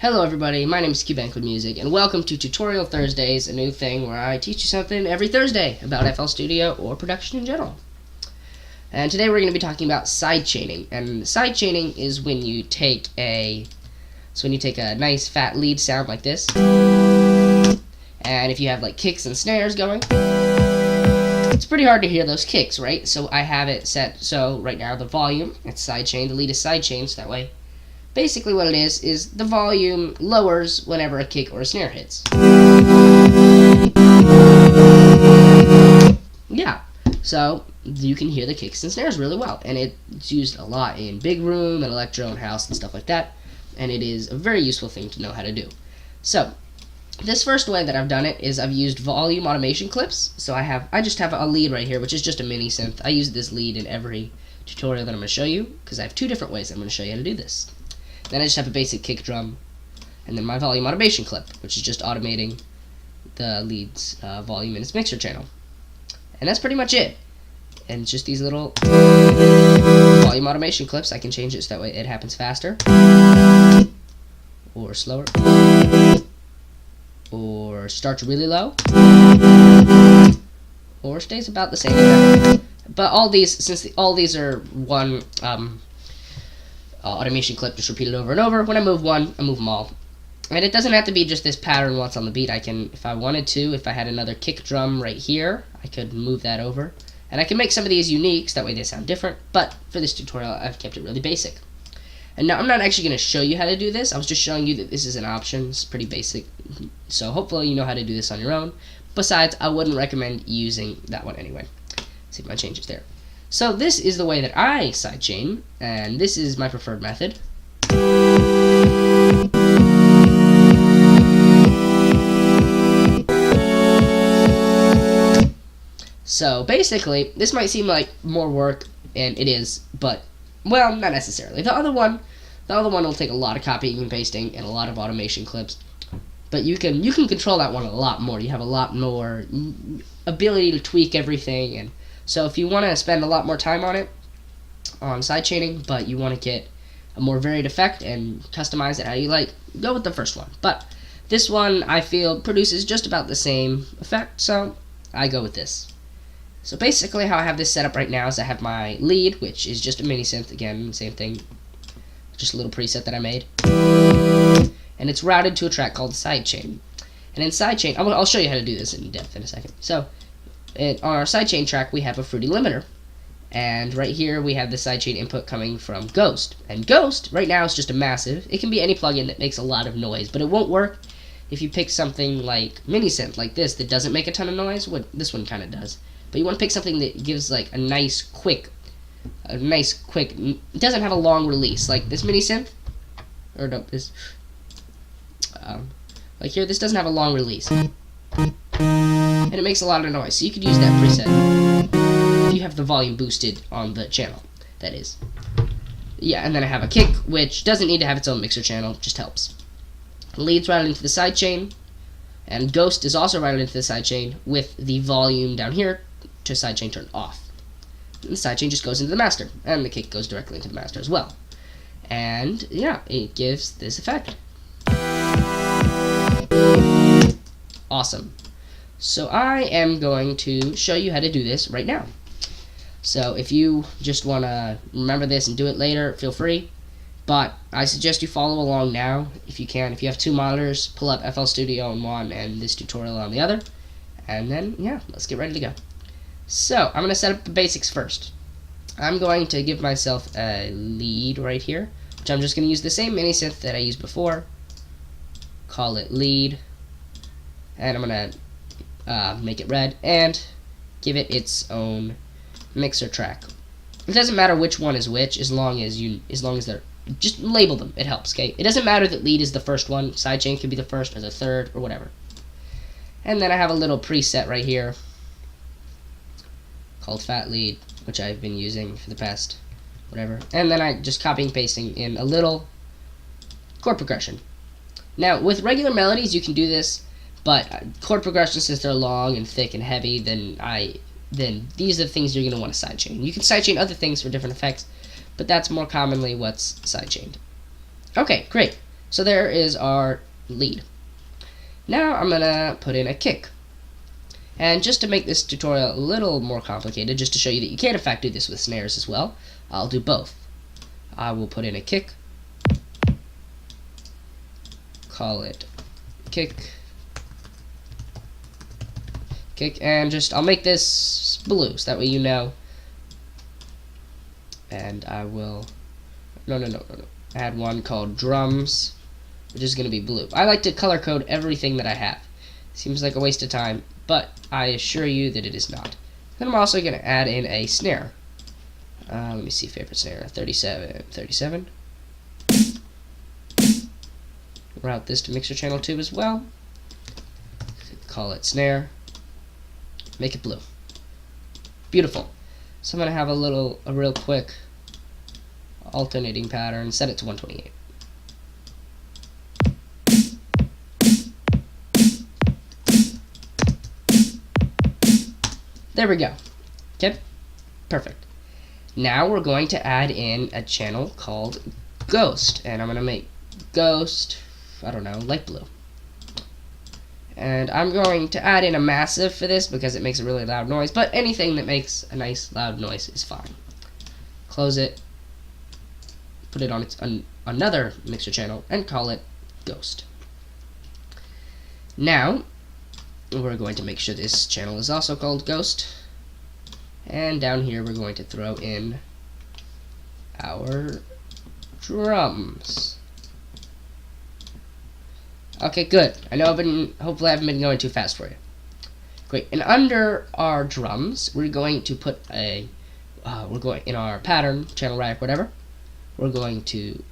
Hello everybody, my name is Cubank with Music, and welcome to Tutorial Thursdays, a new thing where I teach you something every Thursday about FL Studio or production in general. And today we're going to be talking about sidechaining. And sidechaining is when you take a nice fat lead sound like this, and if you have like kicks and snares going, it's pretty hard to hear those kicks, right? So I have it set so right now the volume, it's sidechained, the lead is sidechained, so that way basically what it is the volume lowers whenever a kick or a snare hits. Yeah, so you can hear the kicks and snares really well, and it's used a lot in big room and electro and house and stuff like that, and it is a very useful thing to know how to do. So this first way that I've done it is I've used volume automation clips. So I just have a lead right here, which is just a mini synth. I use this lead in every tutorial that I'm going to show you because I have two different ways I'm going to show you how to do this. Then I just have a basic kick drum, and then my volume automation clip, which is just automating the lead's volume in its mixer channel. And that's pretty much it. And it's just these little volume automation clips. I can change it so that way it happens faster, or slower, or starts really low, or stays about the same. But all these, since all these are one automation clip, just repeat it over and over. When I move one, I move them all. And it doesn't have to be just this pattern once on the beat. I can, if I wanted to, if I had another kick drum right here, I could move that over. And I can make some of these unique, so that way they sound different. But for this tutorial, I've kept it really basic. And now I'm not actually going to show you how to do this. I was just showing you that this is an option. It's pretty basic. So hopefully you know how to do this on your own. Besides, I wouldn't recommend using that one anyway. See if my changes there. So this is the way that I sidechain, and this is my preferred method. So basically, this might seem like more work, and it is, but, well, not necessarily. The other one will take a lot of copying and pasting and a lot of automation clips, but you can control that one a lot more. You have a lot more ability to tweak everything, and so if you want to spend a lot more time on it, on sidechaining, but you want to get a more varied effect and customize it how you like, go with the first one. But this one, I feel, produces just about the same effect, so I go with this. So basically how I have this set up right now is I have my lead, which is just a mini synth, again, same thing, just a little preset that I made. And it's routed to a track called Sidechain. And in Sidechain, I'll show you how to do this in depth in a second. So on our sidechain track, we have a fruity limiter, and right here we have the sidechain input coming from Ghost. And Ghost right now is just a massive. It can be any plugin that makes a lot of noise, but it won't work if you pick something like mini synth like this that doesn't make a ton of noise. This one kind of does, but you want to pick something that gives like a nice quick. It doesn't have a long release like this mini synth, or no, this like here. This doesn't have a long release. And it makes a lot of noise, so you could use that preset if you have the volume boosted on the channel, that is. Yeah, and then I have a kick, which doesn't need to have its own mixer channel, just helps. The lead's routed into the sidechain, and Ghost is also routed into the sidechain with the volume down here to sidechain turned off. And the sidechain just goes into the master, and the kick goes directly into the master as well. And yeah, it gives this effect. Awesome. So I am going to show you how to do this right now. So if you just want to remember this and do it later, feel free. But I suggest you follow along now if you can. If you have two monitors, pull up FL Studio on one and this tutorial on the other. And then, yeah, let's get ready to go. So I'm going to set up the basics first. I'm going to give myself a lead right here, which I'm just going to use the same mini synth that I used before. Call it lead. And I'm going to make it red and give it its own mixer track. It doesn't matter which one is which, as long as they're, just label them. It helps. Okay, it doesn't matter that lead is the first one. Sidechain could be the first or the third or whatever. And then I have a little preset right here called fat lead, which I've been using for the past whatever. And then I just copy and pasting in a little chord progression. Now with regular melodies you can do this. But chord progressions, since they're long and thick and heavy, then these are the things you're going to want to sidechain. You can sidechain other things for different effects, but that's more commonly what's sidechained. Okay, great. So there is our lead. Now I'm gonna put in a kick. And just to make this tutorial a little more complicated, just to show you that you can in fact do this with snares as well, I'll do both. I will put in a kick, call it kick, and I'll make this blue, so that way you know. And I will, no, add one called drums, which is going to be blue. I like to color code everything that I have. Seems like a waste of time, but I assure you that it is not. Then I'm also going to add in a snare. Let me see, favorite snare, 37. Route this to mixer channel 2 as well. Call it snare. Make it blue. Beautiful. So I'm going to have a real quick alternating pattern, set it to 128. There we go. Okay, perfect. Now we're going to add in a channel called Ghost, and I'm going to make Ghost, I don't know, light blue. And I'm going to add in a massive for this because it makes a really loud noise, but anything that makes a nice loud noise is fine. Close it, put it on another mixer channel, and call it Ghost. Now we're going to make sure this channel is also called Ghost, and down here we're going to throw in our drums. Okay, good. I know hopefully I haven't been going too fast for you. Great. And under our drums, we're going to put in our pattern, channel rack, whatever, we're going to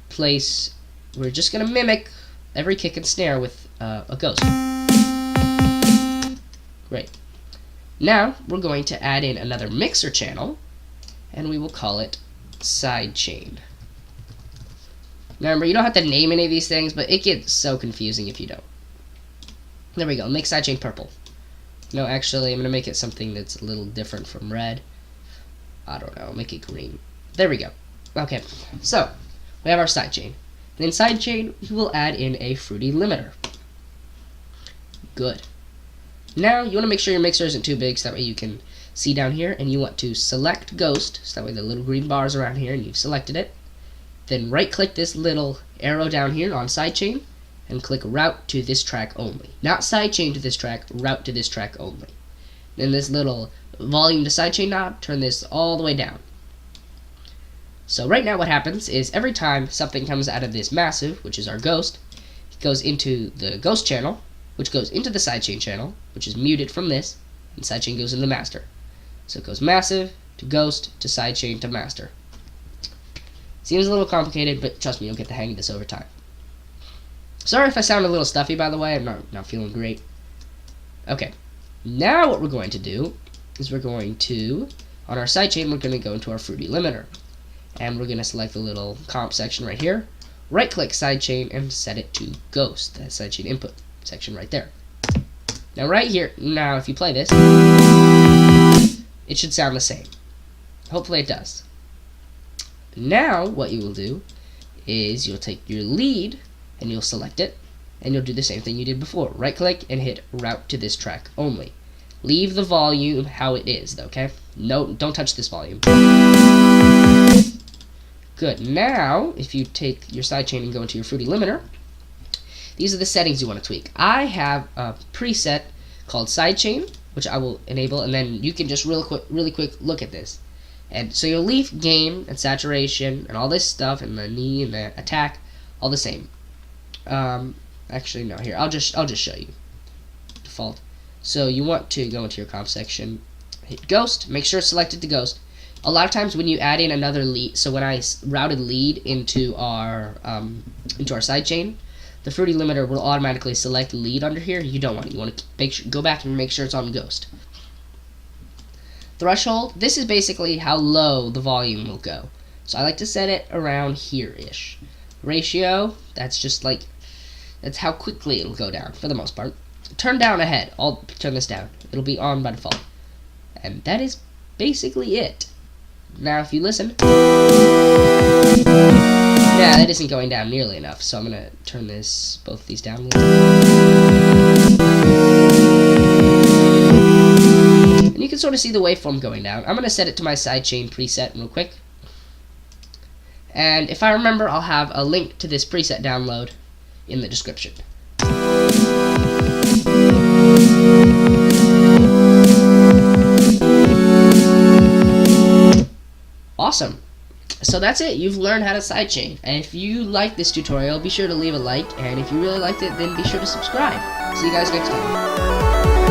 place, we're just going to mimic every kick and snare with a ghost. Great. Now we're going to add in another mixer channel, and we will call it Sidechain. Remember, you don't have to name any of these things, but it gets so confusing if you don't. There we go. Make sidechain purple. No, actually, I'm going to make it something that's a little different from red. I don't know. Make it green. There we go. Okay, so we have our sidechain. And in sidechain, we will add in a fruity limiter. Good. Now, you want to make sure your mixer isn't too big, so that way you can see down here, and you want to select Ghost, so that way the little green bar is around here, and you've selected it. Then right-click this little arrow down here on Sidechain, and click Route to this track only. Not Sidechain to this track, Route to this track only. Then this little Volume to Sidechain knob, turn this all the way down. So right now what happens is every time something comes out of this massive, which is our Ghost, it goes into the Ghost channel, which goes into the Sidechain channel, which is muted from this, and Sidechain goes into the master. So it goes massive to Ghost to Sidechain to master. Seems a little complicated, but trust me, you'll get the hang of this over time. Sorry if I sound a little stuffy, by the way. I'm not feeling great. Okay. Now what we're going to do is we're going to, on our sidechain, we're going to go into our fruity limiter. And we're going to select the little comp section right here. Right-click sidechain and set it to Ghost. That sidechain input section right there. Now right here, now if you play this, it should sound the same. Hopefully it does. Now what you will do is you'll take your lead and you'll select it, and you'll do the same thing you did before. Right click and hit route to this track only. Leave the volume how it is, okay? No, don't touch this volume. Good. Now if you take your sidechain and go into your fruity limiter, these are the settings you want to tweak. I have a preset called sidechain, which I will enable, and then you can just really quick look at this. And so you'll leave gain and saturation and all this stuff and the knee and the attack all the same. Actually no, here I'll just show you. Default. So you want to go into your comp section, hit Ghost, make sure it's selected to Ghost. A lot of times when you add in another lead, so when I routed lead into our sidechain, the fruity limiter will automatically select lead under here. You don't want it. You want to go back and make sure it's on Ghost. Threshold, this is basically how low the volume will go. So I like to set it around here-ish. Ratio, that's just like, that's how quickly it'll go down, for the most part. Turn down ahead, I'll turn this down. It'll be on by default. And that is basically it. Now if you listen, yeah, sight isn't going down nearly enough, so I'm going to turn both of these down a little. And you can sort of see the waveform going down. I'm going to set it to my sidechain preset real quick. And if I remember, I'll have a link to this preset download in the description. Awesome. So that's it. You've learned how to sidechain. And if you like this tutorial, be sure to leave a like. And if you really liked it, then be sure to subscribe. See you guys next time.